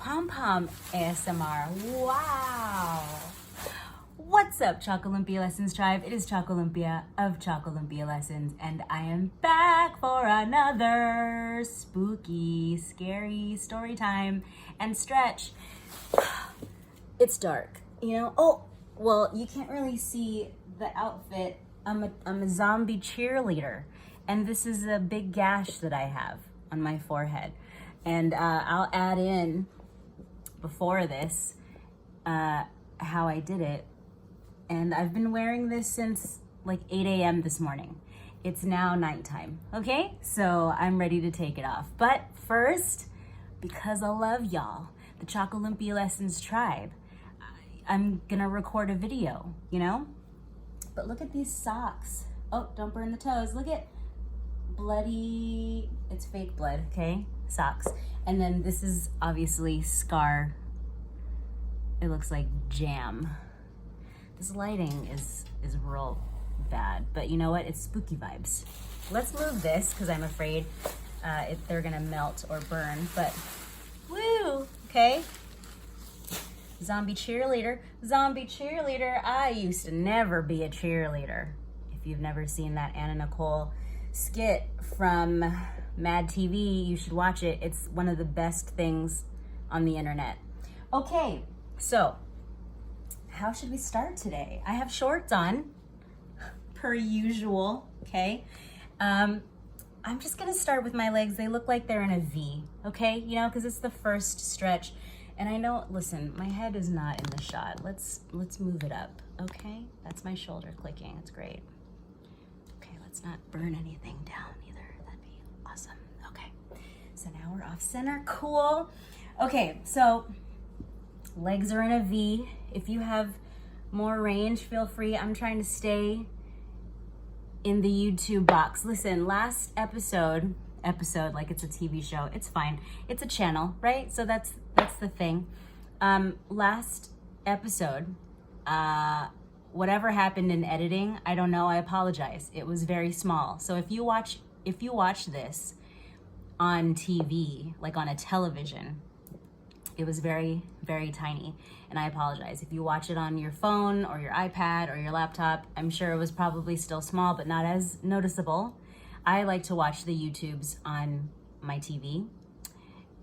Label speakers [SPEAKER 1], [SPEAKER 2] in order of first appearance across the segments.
[SPEAKER 1] pom-pom ASMR. Wow. What's up, Chocolumpia Lessons Tribe? It is Chocolumpia of Chocolumpia Lessons, and I am back for another spooky, scary story time and stretch. It's dark, you know? Oh, well, you can't really see the outfit. I'm a zombie cheerleader, and this is a big gash that I have on my forehead. And I'll add in, before this, how I did it. And I've been wearing this since like 8 a.m. this morning. It's now nighttime, okay? So I'm ready to take it off. But first, because I love y'all, the Chocolumpia Lessons Tribe, I'm gonna record a video, you know? But look at these socks. Oh, don't burn the toes. Look at bloody, it's fake blood, okay? Socks. And then this is obviously Scar. It looks like jam. This lighting is real bad, but you know what? It's spooky vibes. Let's move this because I'm afraid if they're gonna melt or burn, but woo, okay? Zombie cheerleader. Zombie cheerleader. I used to never be a cheerleader. If you've never seen that Anna Nicole skit from Mad TV, you should watch it. It's one of the best things on the internet. Okay, so how should we start today? I have shorts on, per usual, okay? I'm just gonna start with my legs. They look like they're in a V, okay? You know, because it's the first stretch. And I know, listen, my head is not in the shot. Let's move it up, okay? That's my shoulder clicking, it's great. Okay, let's not burn anything down either. That'd be awesome, okay. So now we're off center, cool. Okay, so legs are in a V. If you have more range, feel free. I'm trying to stay in the YouTube box. Listen, last episode like it's a TV show. It's fine. It's a channel, right? So that's the thing. Last episode, whatever happened in editing, I don't know. I apologize. It was very small. So if you watch this on TV, like on a television, it was very, very tiny, and I apologize. If you watch it on your phone or your iPad or your laptop, I'm sure it was probably still small, but not as noticeable. I like to watch the YouTubes on my TV,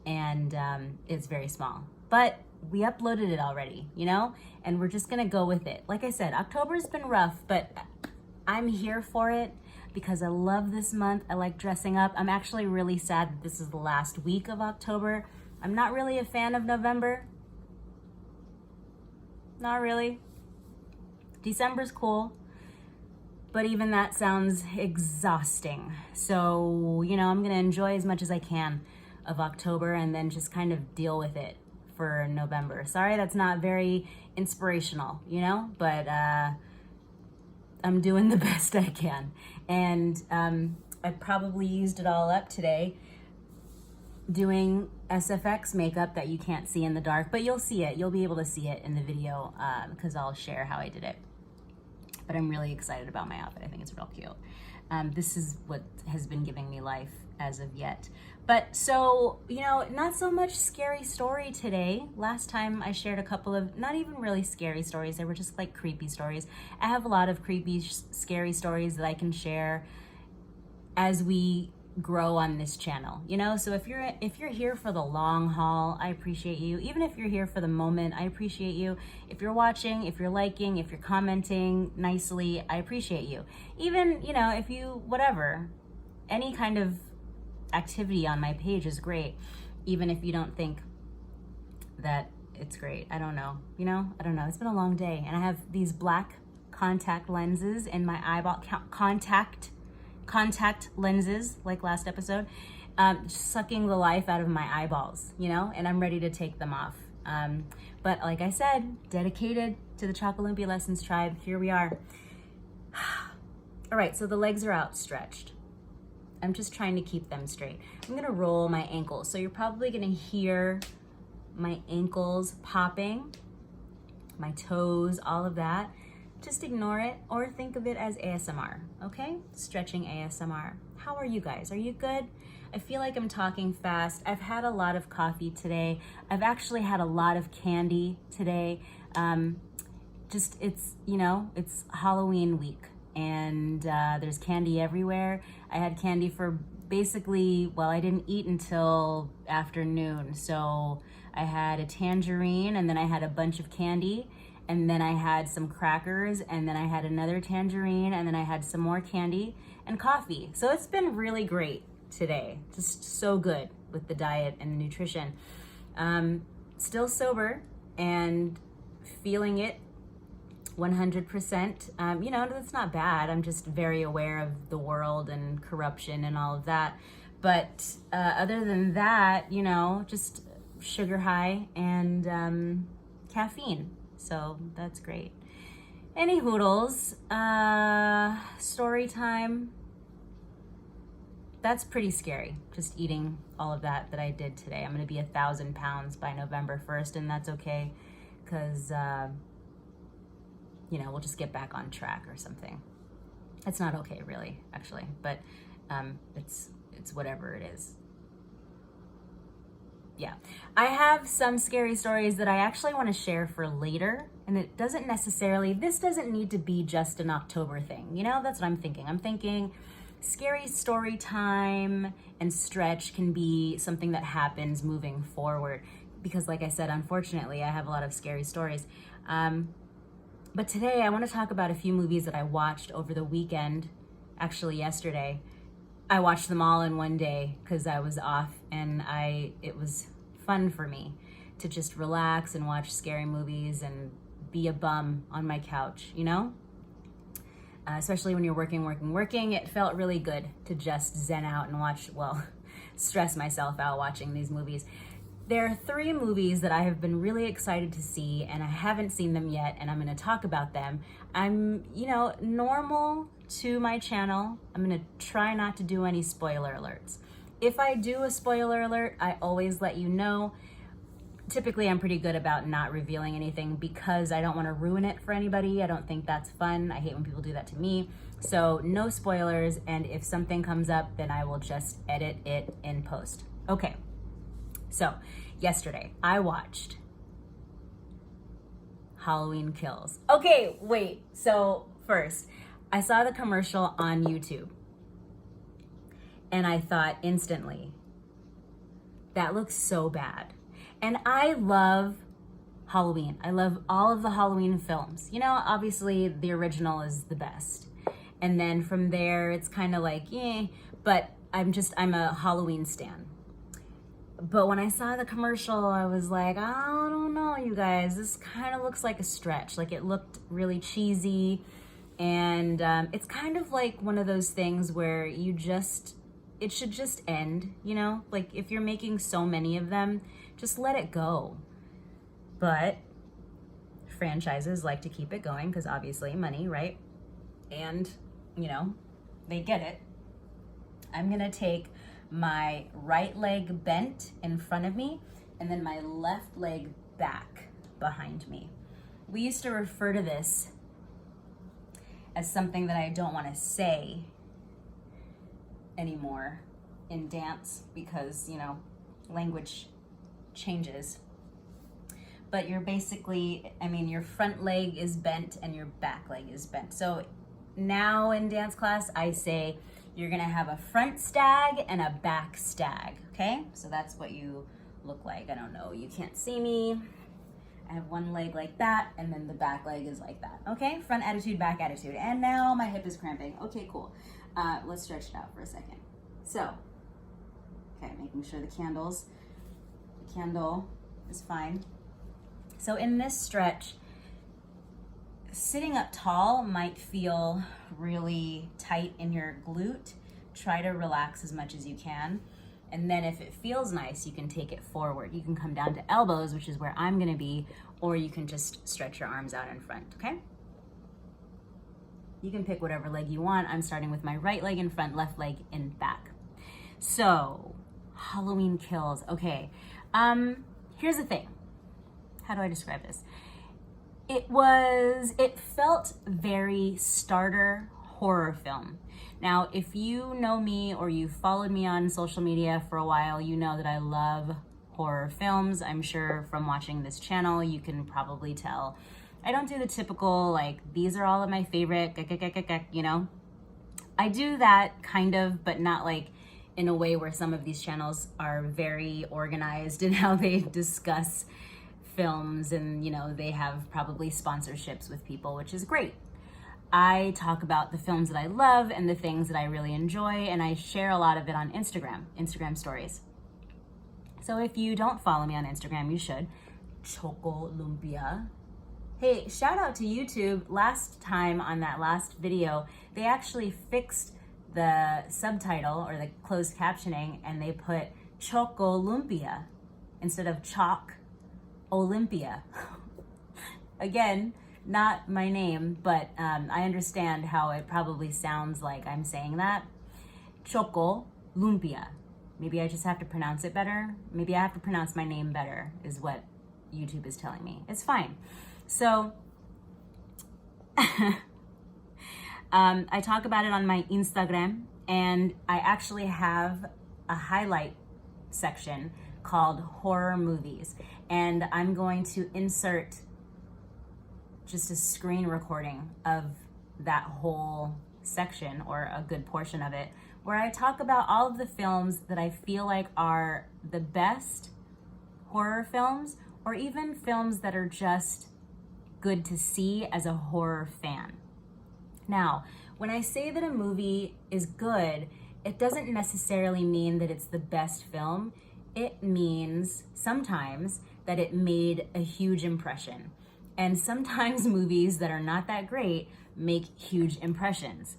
[SPEAKER 1] and it's very small. But we uploaded it already, you know? And we're just gonna go with it. Like I said, October's been rough, but I'm here for it because I love this month. I like dressing up. I'm actually really sad that this is the last week of October. I'm not really a fan of November. Not really. December's cool, but even that sounds exhausting. So, you know, I'm gonna enjoy as much as I can of October and then just kind of deal with it for November. Sorry, that's not very inspirational, you know, but I'm doing the best I can. And I probably used it all up today doing SFX makeup that you can't see in the dark, but you'll see it. You'll be able to see it in the video because I'll share how I did it. But I'm really excited about my outfit. I think it's real cute. This is what has been giving me life as of yet. But so, you know, not so much scary story today. Last time I shared a couple of, not even really scary stories. They were just like creepy stories. I have a lot of creepy, scary stories that I can share as we grow on this channel, you know? So if you're here for the long haul, I appreciate you. Even if you're here for the moment, I appreciate you. If you're watching, if you're liking, if you're commenting nicely, I appreciate you. Even, you know, if you, whatever, any kind of activity on my page is great, even if you don't think that it's great. I don't know, you know? I don't know. It's been a long day, and I have these black contact lenses in my eyeball, contact lenses, like last episode, just sucking the life out of my eyeballs, you know, and I'm ready to take them off. But like I said, dedicated to the Chocolumpia Lessons Tribe, here we are. All right, so the legs are outstretched. I'm just trying to keep them straight. I'm gonna roll my ankles. So you're probably gonna hear my ankles popping, my toes, all of that. just ignore it or think of it as ASMR, okay? Stretching ASMR. How are you guys? Are you good? I feel like I'm talking fast. I've had a lot of coffee today. I've actually had a lot of candy today. It's, you know, it's Halloween week and there's candy everywhere. I had candy for basically, well, I didn't eat until afternoon. So I had a tangerine and then I had a bunch of candy and then I had some crackers and then I had another tangerine and then I had some more candy and coffee. So it's been really great today. Just so good with the diet and the nutrition. Still sober and feeling it 100%. You know, that's not bad. I'm just very aware of the world and corruption and all of that. But other than that, you know, just sugar high and caffeine. So that's great. Any hoodles, story time. That's pretty scary, just eating all of that I did today. I'm gonna be 1,000 pounds by November 1st, and that's okay, because, you know, we'll just get back on track or something. It's not okay, really, actually, but it's whatever it is. Yeah, I have some scary stories that I actually want to share for later, and it doesn't necessarily, this doesn't need to be just an October thing, you know? That's what I'm thinking. I'm thinking scary story time and stretch can be something that happens moving forward, because like I said, unfortunately, I have a lot of scary stories. But today I want to talk about a few movies that I watched over the weekend, actually yesterday. I watched them all in one day because I was off, and it was fun for me to just relax and watch scary movies and be a bum on my couch, you know? Especially when you're working. It felt really good to just zen out and watch, well, stress myself out watching these movies. There are 3 movies that I have been really excited to see, and I haven't seen them yet, and I'm going to talk about them. I'm, you know, normal to my channel. I'm going to try not to do any spoiler alerts. If I do a spoiler alert, I always let you know. Typically, I'm pretty good about not revealing anything because I don't want to ruin it for anybody. I don't think that's fun. I hate when people do that to me. So no spoilers, and if something comes up, then I will just edit it in post. Okay. So, yesterday, I watched Halloween Kills. Okay, wait. So, first, I saw the commercial on YouTube. And I thought instantly, that looks so bad. And I love Halloween. I love all of the Halloween films. You know, obviously, the original is the best. And then from there, it's kind of like, but I'm a Halloween stan. But when I saw the commercial, I was like, I don't know, you guys. This kind of looks like a stretch. Like, it looked really cheesy. And it's kind of like one of those things where it should just end, you know? Like, if you're making so many of them, just let it go. But franchises like to keep it going because obviously money, right? And, you know, they get it. I'm going to take my right leg bent in front of me and then my left leg back behind me. We used to refer to this as something that I don't want to say anymore in dance because, you know, language changes. But you're basically, your front leg is bent and your back leg is bent. So now in dance class, I say you're gonna have a front stag and a back stag, okay? So that's what you look like. I don't know, you can't see me. I have one leg like that, and then the back leg is like that, okay? Front attitude, back attitude. And now my hip is cramping. Okay, cool. Let's stretch it out for a second. So, okay, making sure the candle is fine. So in this stretch, sitting up tall might feel really tight in your glute. Try to relax as much as you can. And then if it feels nice, you can take it forward. You can come down to elbows, which is where I'm gonna be, or you can just stretch your arms out in front, okay? You can pick whatever leg you want. I'm starting with my right leg in front, left leg in back. So, Halloween Kills, okay. Here's the thing. How do I describe this? It felt very starter horror film. Now, if you know me or you've followed me on social media for a while, you know that I love horror films. I'm sure from watching this channel, you can probably tell. I don't do the typical, like, these are all of my favorite, you know? I do that kind of, but not like in a way where some of these channels are very organized in how they discuss films, and, you know, they have probably sponsorships with people, which is great. I talk about the films that I love and the things that I really enjoy, and I share a lot of it on Instagram stories. So if you don't follow me on Instagram, you should. Chocolumpia. Hey, shout out to YouTube. Last time on that last video, they actually fixed the subtitle or the closed captioning, and they put Chocolumpia instead of Chalk Olympia. Again, not my name, but I understand how it probably sounds like I'm saying that. Chocolumpia. Maybe I just have to pronounce it better. Maybe I have to pronounce my name better, is what YouTube is telling me. It's fine. So, I talk about it on my Instagram, and I actually have a highlight section called horror movies, and I'm going to insert just a screen recording of that whole section, or a good portion of it, where I talk about all of the films that I feel like are the best horror films, or even films that are just good to see as a horror fan. Now, when I say that a movie is good, it doesn't necessarily mean that it's the best film. It means sometimes that it made a huge impression. And sometimes movies that are not that great make huge impressions.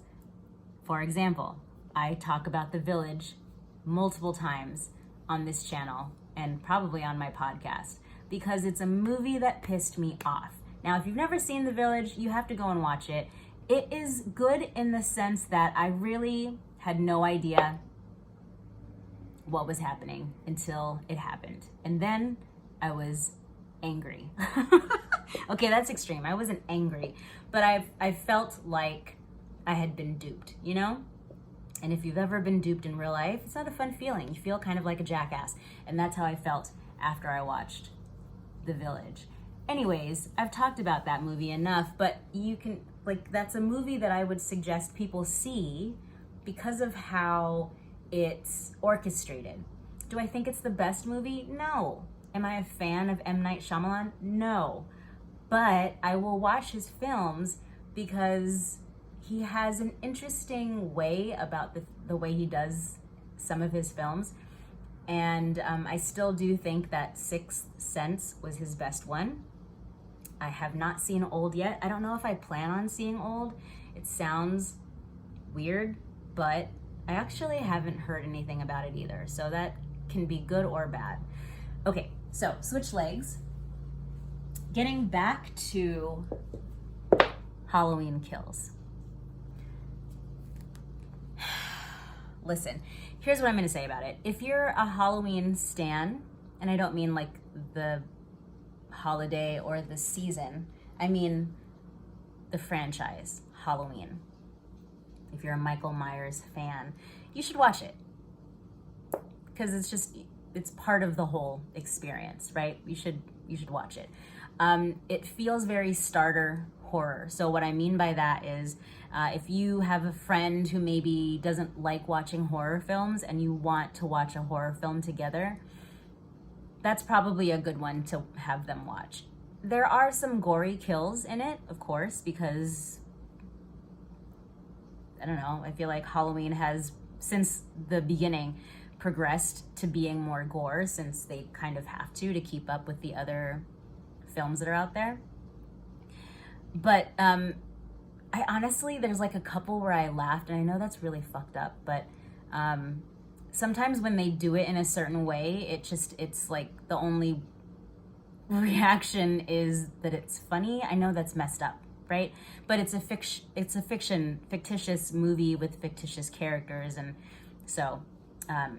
[SPEAKER 1] For example, I talk about The Village multiple times on this channel and probably on my podcast, because it's a movie that pissed me off. Now, if you've never seen The Village, you have to go and watch it. It is good in the sense that I really had no idea what was happening until it happened. And then I was angry. Okay, that's extreme. I wasn't angry, but I felt like I had been duped, you know? And if you've ever been duped in real life, it's not a fun feeling. You feel kind of like a jackass. And that's how I felt after I watched The Village. Anyways, I've talked about that movie enough, but you can, like, that's a movie that I would suggest people see because of how it's orchestrated. Do I think it's the best movie? No. Am I a fan of M. Night Shyamalan? No. But I will watch his films because he has an interesting way about the way he does some of his films. And I still do think that Sixth Sense was his best one. I have not seen Old yet. I don't know if I plan on seeing Old. It sounds weird, but I actually haven't heard anything about it either. So that can be good or bad. Okay, so switch legs. Getting back to Halloween Kills. Listen, here's what I'm gonna say about it. If you're a Halloween stan, and I don't mean like the holiday or the season, I mean the franchise, Halloween. If you're a Michael Myers fan, you should watch it. Because it's part of the whole experience, right? You should watch it. It feels very starter horror. So what I mean by that is if you have a friend who maybe doesn't like watching horror films and you want to watch a horror film together, that's probably a good one to have them watch. There are some gory kills in it, of course, because, I don't know, I feel like Halloween has, since the beginning, progressed to being more gore, since they kind of have to keep up with the other films that are out there. But I honestly, there's like a couple where I laughed, and I know that's really fucked up, but sometimes when they do it in a certain way, it's like the only reaction is that it's funny. I know that's messed up, right? But it's a fictitious movie with fictitious characters, and so I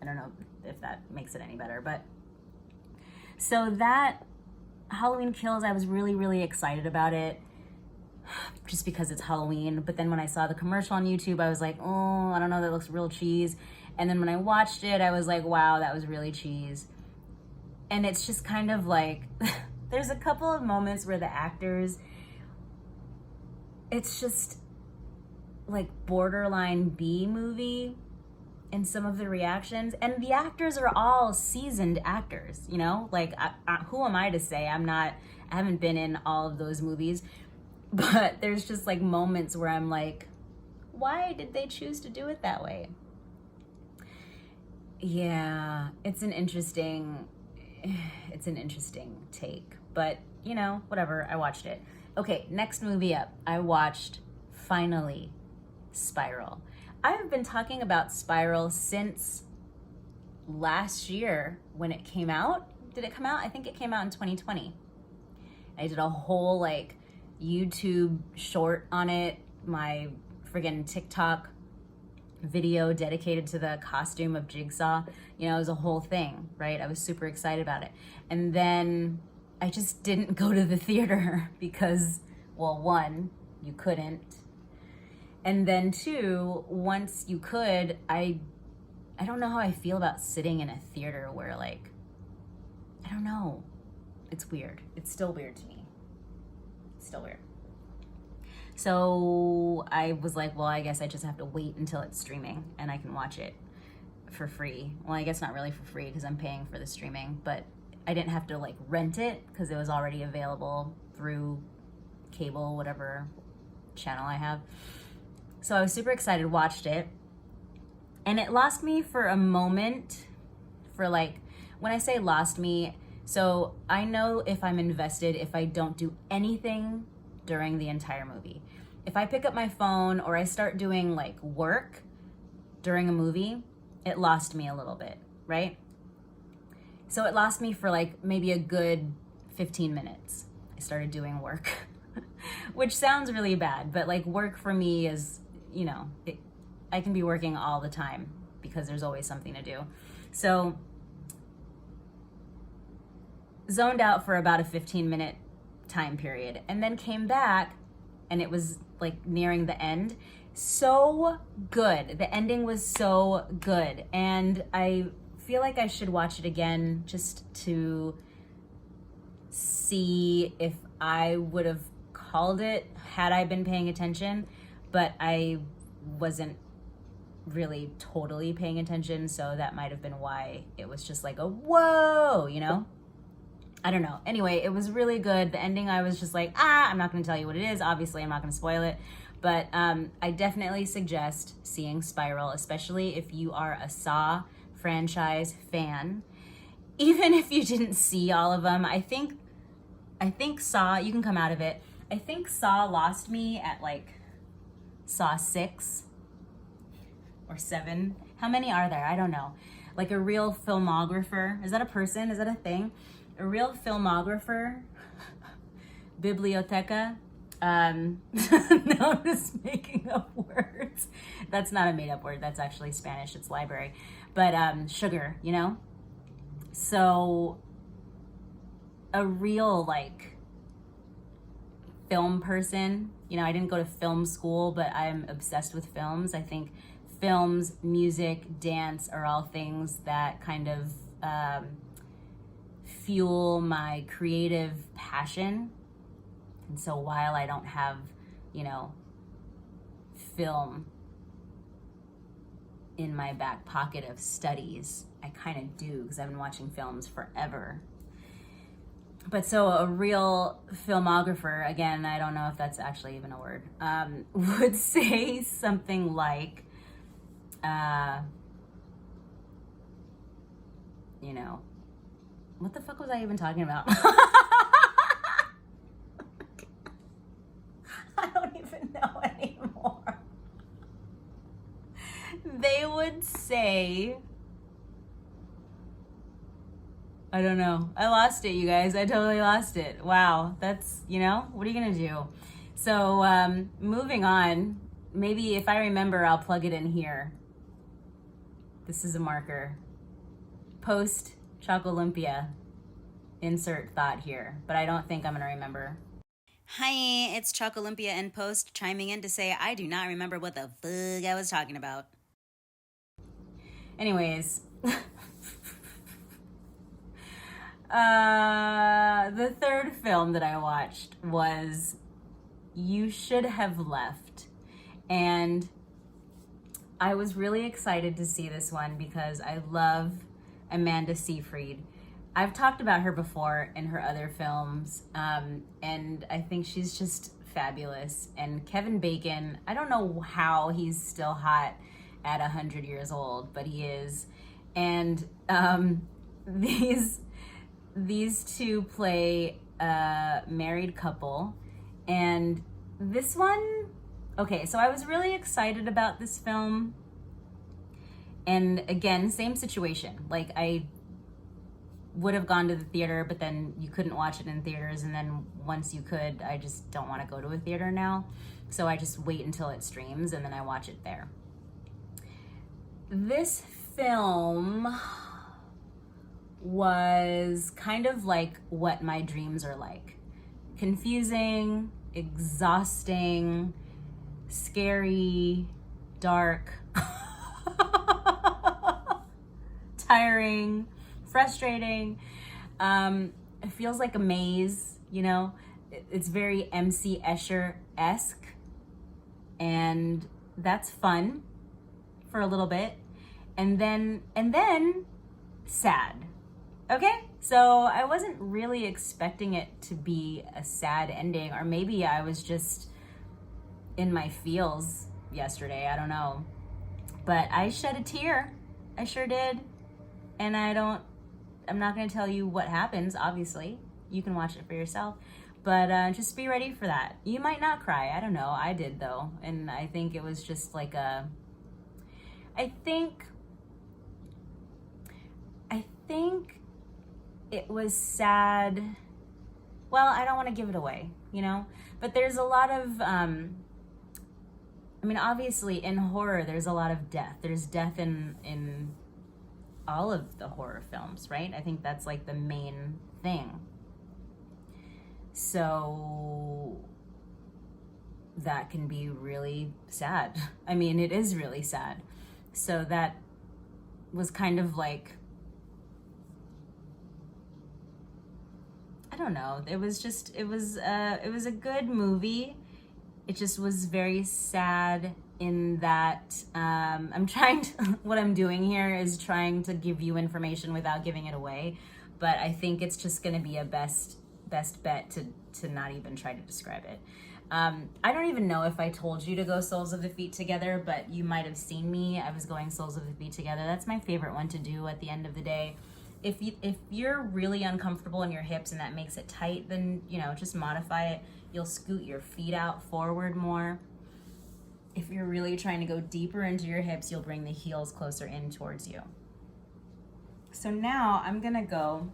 [SPEAKER 1] don't know if that makes it any better, but so that Halloween Kills, I was really, really excited about it just because it's Halloween. But then when I saw the commercial on YouTube, I was like, oh, I don't know, that looks real cheese. And then when I watched it, I was like, wow, that was really cheese. And it's just kind of like, there's a couple of moments where the actors, it's just like borderline B movie in some of the reactions. And the actors are all seasoned actors, you know? Like, who am I to say? I haven't been in all of those movies. But there's just like moments where I'm like, why did they choose to do it that way? Yeah, it's an interesting take, but you know, whatever, I watched it. Okay, next movie up, I watched, finally, Spiral. I've been talking about Spiral since last year when it came out. Did it come out? I think it came out in 2020. I did a whole like YouTube short on it, my friggin' TikTok video dedicated to the costume of Jigsaw. You know, it was a whole thing, right? I was super excited about it. And then I just didn't go to the theater because, well, one, you couldn't. And then two, once you could, I don't know how I feel about sitting in a theater where like, I don't know. It's weird. It's still weird to me. It's still weird. So I was like, well, I guess I just have to wait until it's streaming and I can watch it for free. Well, I guess not really for free because I'm paying for the streaming, but I didn't have to like rent it because it was already available through cable, whatever channel I have. So I was super excited, watched it, and it lost me for a moment. For like, when I say lost me, so I know if I'm invested if I don't do anything during the entire movie. If I pick up my phone or I start doing like work during a movie, it lost me a little bit, right? So it lost me for like maybe a good 15 minutes. I started doing work, which sounds really bad, but like work for me is, you know, I can be working all the time because there's always something to do. So zoned out for about a 15-minute time period and then came back and it was like nearing the end. So good. The ending was so good. And I feel like I should watch it again just to see if I would have called it had I been paying attention, but I wasn't really totally paying attention, so that might have been why it was just like a whoa, you know? I don't know. Anyway, it was really good. The ending, I was just like, I'm not going to tell you what it is. Obviously, I'm not going to spoil it. But I definitely suggest seeing Spiral, especially if you are a Saw franchise fan. Even if you didn't see all of them, I think Saw, you can come out of it. I think Saw lost me at like Saw 6 or 7. How many are there? I don't know. Like a real filmographer. Is that a person? Is that a thing? A real filmographer, biblioteca. No, I'm just making up words. That's not a made up word. That's actually Spanish. It's library. But sugar, you know? So a real like film person, you know, I didn't go to film school, but I'm obsessed with films. I think films, music, dance are all things that kind of fuel my creative passion. And so while I don't have, you know, film in my back pocket of studies, I kind of do because I've been watching films forever. But so a real filmographer, again, I don't know if that's actually even a word, would say something like, you know, what the fuck was I even talking about? I don't even know anymore. They would say, I don't know. I lost it, you guys. I totally lost it. Wow. That's, you know, what are you going to do? So moving on, maybe if I remember, I'll plug it in here. This is a marker. Post Chocolumpia insert thought here, but I don't think I'm gonna remember. Hi, it's Chocolumpia and Post chiming in to say I do not remember what the fuck I was talking about. Anyways, the third film that I watched was You Should Have Left. And I was really excited to see this one because I love Amanda Seyfried. I've talked about her before in her other films, and I think she's just fabulous. And Kevin Bacon, I don't know how he's still hot at 100 years old, but he is. And these two play a married couple, and this one, okay, so I was really excited about this film. And again, same situation. Like, I would have gone to the theater, but then you couldn't watch it in theaters, and then once you could, I just don't want to go to a theater now. So I just wait until it streams and then I watch it there. This film was kind of like what my dreams are like. Confusing, exhausting, scary, dark, tiring, frustrating. It feels like a maze, you know? It's very MC Escher-esque, and that's fun for a little bit. And then sad. Okay? So I wasn't really expecting it to be a sad ending, or maybe I was just in my feels yesterday, I don't know. But I shed a tear. I sure did. And I'm not going to tell you what happens, obviously. You can watch it for yourself. But just be ready for that. You might not cry. I don't know. I did, though. And I think it was just like I think it was sad. Well, I don't want to give it away, you know? But there's a lot of, obviously in horror, there's a lot of death. There's death in all of the horror films, right? I think that's like the main thing. So that can be really sad. I mean, it is really sad. So that was kind of like, I don't know. It was a good movie. It just was very sad in that what I'm doing here is trying to give you information without giving it away. But I think it's just going to be a best bet to not even try to describe it. I don't even know if I told you to go Soles of the Feet together, but you might have seen me. I was going Soles of the Feet together. That's my favorite one to do at the end of the day. If you're really uncomfortable in your hips and that makes it tight, then, just modify it. You'll scoot your feet out forward more. If you're really trying to go deeper into your hips, you'll bring the heels closer in towards you. So now I'm gonna go,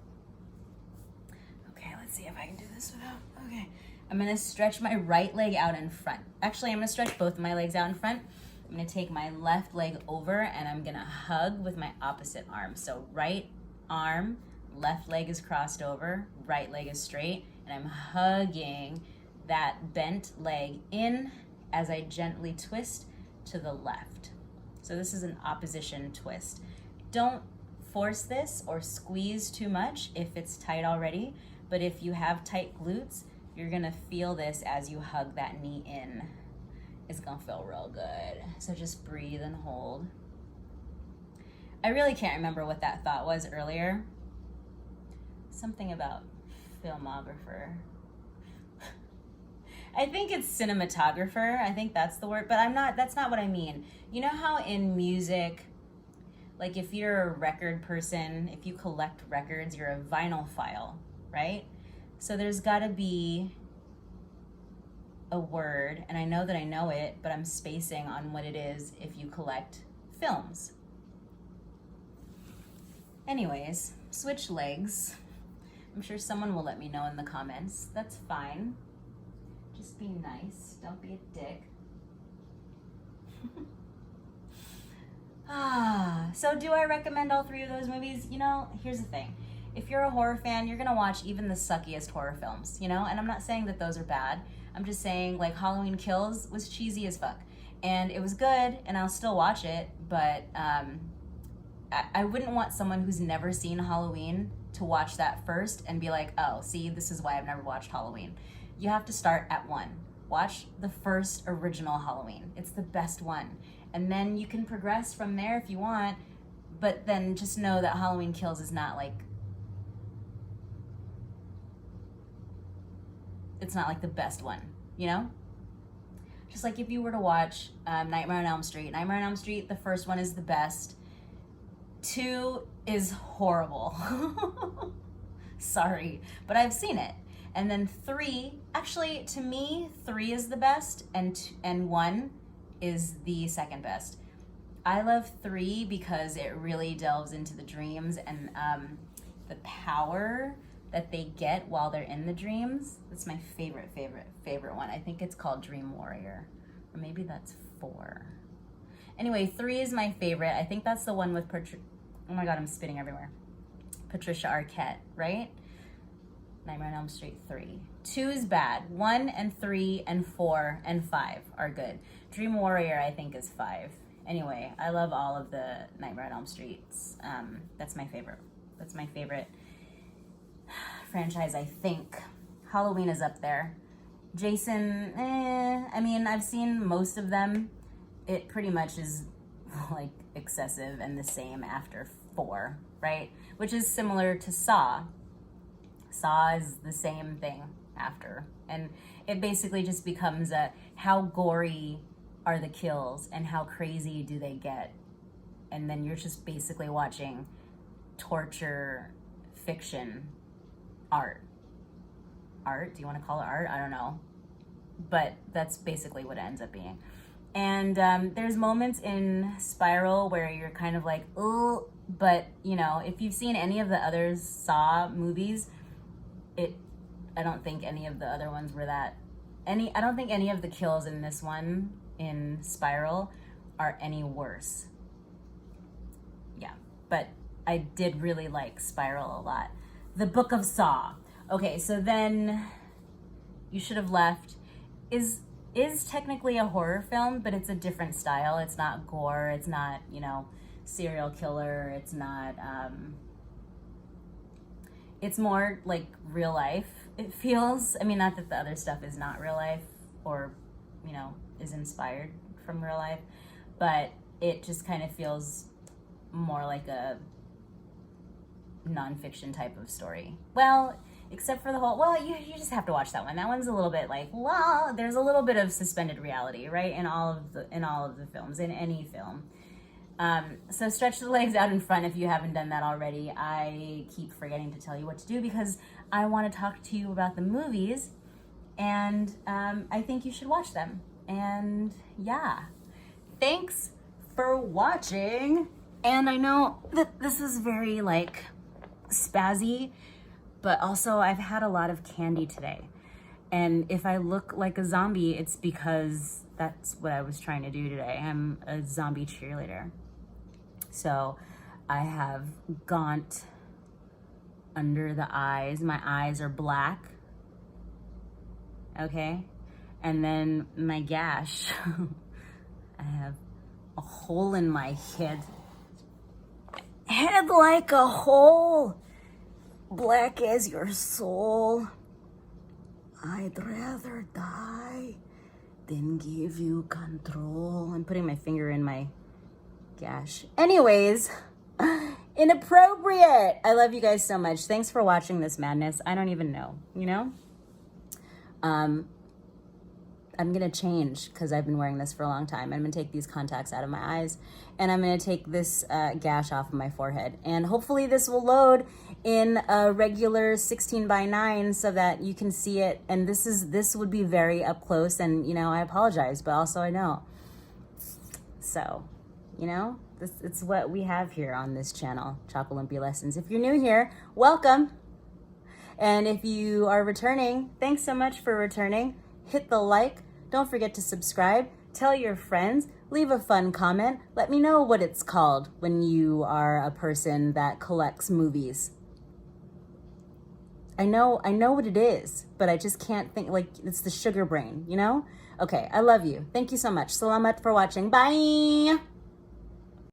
[SPEAKER 1] okay, let's see if I can do this without, okay. I'm gonna stretch my right leg out in front. Actually, I'm gonna stretch both of my legs out in front. I'm gonna take my left leg over and I'm gonna hug with my opposite arm. So right arm, left leg is crossed over, right leg is straight, and I'm hugging that bent leg in as I gently twist to the left. So this is an opposition twist. Don't force this or squeeze too much if it's tight already, but if you have tight glutes, you're gonna feel this as you hug that knee in. It's gonna feel real good. So just breathe and hold. I really can't remember what that thought was earlier. Something about filmographer. I think it's cinematographer. I think that's the word, but that's not what I mean. You know how in music, like if you're a record person, if you collect records, you're a vinyl file, right? So there's gotta be a word, and I know that I know it, but I'm spacing on what it is if you collect films. Anyways, switch legs. I'm sure someone will let me know in the comments. That's fine. Just be nice. Don't be a dick. So do I recommend all three of those movies? Here's the thing. if you're a horror fan, you're gonna watch even the suckiest horror films, you know? And I'm not saying that those are bad. I'm just saying, like, Halloween Kills was cheesy as fuck. And it was good, and I'll still watch it, but I wouldn't want someone who's never seen Halloween to watch that first and be like, oh, see, this is why I've never watched Halloween. You have to start at 1. Watch the first original Halloween. It's the best one. And then you can progress from there if you want, but then just know that Halloween Kills is not like, it's not like the best one, you know? Just like if you were to watch Nightmare on Elm Street. Nightmare on Elm Street, the first one is the best. 2 is horrible. Sorry, but I've seen it. And then 3, actually, to me, 3 is the best, and 1 is the second best. I love 3 because it really delves into the dreams and the power that they get while they're in the dreams. That's my favorite one. I think it's called Dream Warrior, or maybe that's 4. Anyway, 3 is my favorite. I think that's the one with oh my God, I'm spitting everywhere. Patricia Arquette, right? Nightmare on Elm Street 3. 2 is bad. 1 and 3 and 4 and 5 are good. Dream Warrior, I think, is 5. Anyway, I love all of the Nightmare on Elm Streets. That's my favorite. That's my favorite franchise, I think. Halloween is up there. Jason, I mean, I've seen most of them. It pretty much is like excessive and the same after 4, right? Which is similar to Saw. Saw is the same thing after. And it basically just becomes how gory are the kills and how crazy do they get? And then you're just basically watching torture fiction art. Art? Do you want to call it art? I don't know. But that's basically what it ends up being. And there's moments in Spiral where you're kind of like, oh, but, you know, if you've seen any of the other Saw movies, I don't think any of the other ones were I don't think any of the kills in this one, in Spiral, are any worse. Yeah, but I did really like Spiral a lot. The Book of Saw. Okay, so then You Should Have Left is technically a horror film, but it's a different style. It's not gore. It's not, you know, serial killer. It's not, it's more like real life, it feels. I mean, not that the other stuff is not real life or, you know, is inspired from real life, but it just kind of feels more like a nonfiction type of story. Well, except for the whole, well, you just have to watch that one. That one's a little bit like, well, there's a little bit of suspended reality, right? In all of the films, in any film. So stretch the legs out in front if you haven't done that already. I keep forgetting to tell you what to do because I want to talk to you about the movies, and I think you should watch them. And yeah, thanks for watching. And I know that this is very like spazzy, but also I've had a lot of candy today. And if I look like a zombie, it's because that's what I was trying to do today. I'm a zombie cheerleader. So I have gaunt under the eyes. My eyes are black. Okay? And then my gash. I have a hole in my head. Head like a hole. Black as your soul. I'd rather die than give you control. I'm putting my finger in my gash. Anyways, inappropriate. I love you guys so much. Thanks for watching this madness. I don't even know, you know? I'm gonna change because I've been wearing this for a long time. I'm gonna take these contacts out of my eyes and I'm gonna take this gash off of my forehead. And hopefully this will load in a regular 16:9 so that you can see it. And this would be very up close, and you know, I apologize, but also I know. So, you know, it's what we have here on this channel, Chocolumpia Lessons. If you're new here, welcome. And if you are returning, thanks so much for returning. Hit the like, don't forget to subscribe, tell your friends, leave a fun comment. Let me know what it's called when you are a person that collects movies. I know what it is, but I just can't think, like, it's the sugar brain, you know? Okay, I love you. Thank you so much. Salamat for watching. Bye!